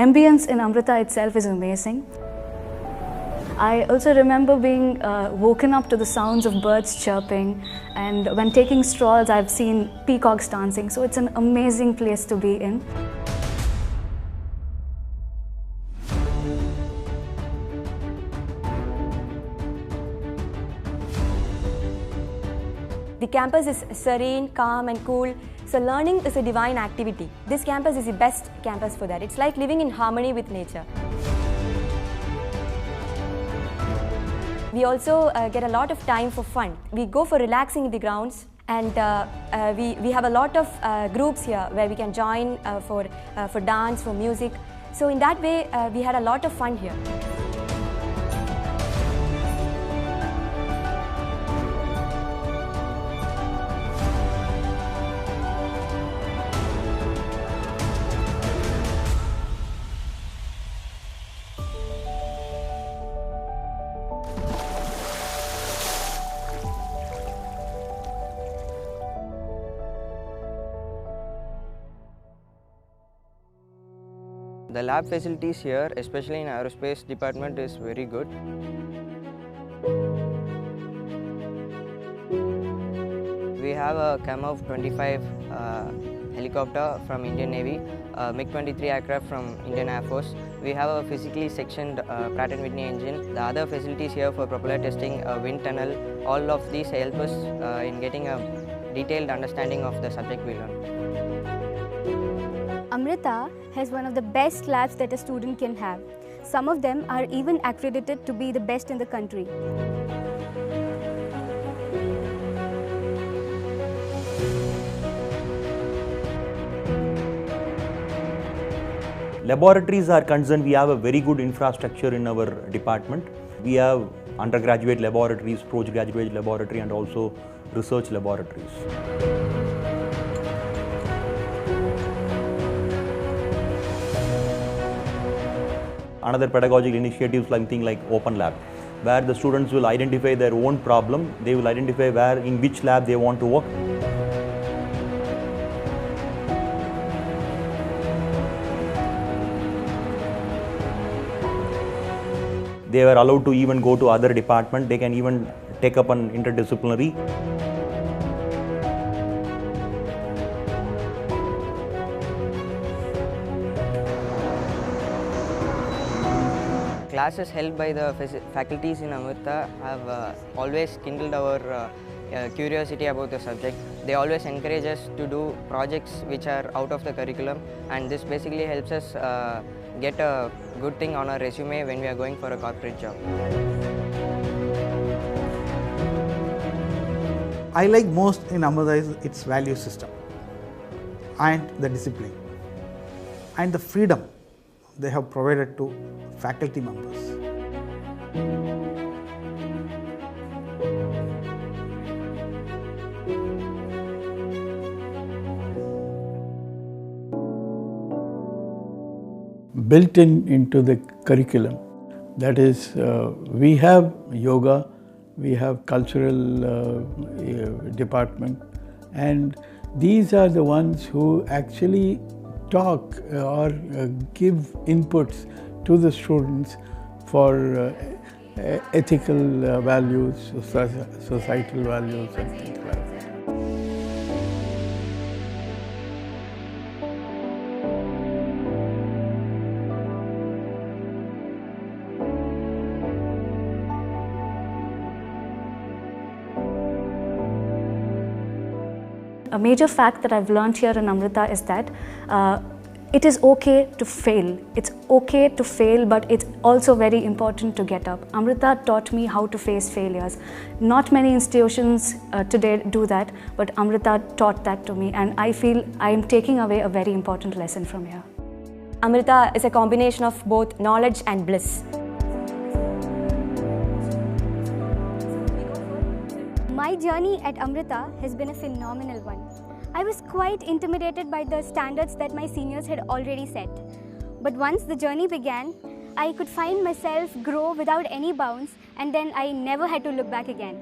ambience in Amrita itself is amazing. I also remember being woken up to the sounds of birds chirping, and when taking strolls I've seen peacocks dancing, so it's an amazing place to be in. The campus is serene, calm and cool, so learning is a divine activity. This campus is the best campus for that. It's like living in harmony with nature. We also get a lot of time for fun. We go for relaxing in the grounds, and we have a lot of groups here where we can join for dance, for music. So in that way, we had a lot of fun here. The lab facilities here, especially in aerospace department, is very good. We have a Kamov 25 helicopter from Indian Navy, MiG-23 aircraft from Indian Air Force. We have a physically sectioned Pratt & Whitney engine. The other facilities here for propeller testing, a wind tunnel, all of these help us in getting a detailed understanding of the subject we learn. Amrita has one of the best labs that a student can have. Some of them are even accredited to be the best in the country. Laboratories are concerned, we have a very good infrastructure in our department. We have undergraduate laboratories, postgraduate laboratory and also research laboratories. Another pedagogical initiative is something like Open Lab, where the students will identify their own problem, they will identify in which lab they want to work. They were allowed to even go to other departments, they can even take up an interdisciplinary. Classes held by the faculties in Amrita have always kindled our curiosity about the subject. They always encourage us to do projects which are out of the curriculum, and this basically helps us get a good thing on our resume when we are going for a corporate job. I like most in Amrita is its value system and the discipline and the freedom they have provided to faculty members. Built into the curriculum, that is, we have yoga, we have cultural department, and these are the ones who actually talk or give inputs to the students for ethical values, societal values and things like that. A major fact that I've learned here in Amrita is that it is okay to fail. It's okay to fail, but it's also very important to get up. Amrita taught me how to face failures. Not many institutions today do that, but Amrita taught that to me, and I feel I am taking away a very important lesson from here. Amrita is a combination of both knowledge and bliss. My journey at Amrita has been a phenomenal one. I was quite intimidated by the standards that my seniors had already set. But once the journey began, I could find myself grow without any bounds, and then I never had to look back again.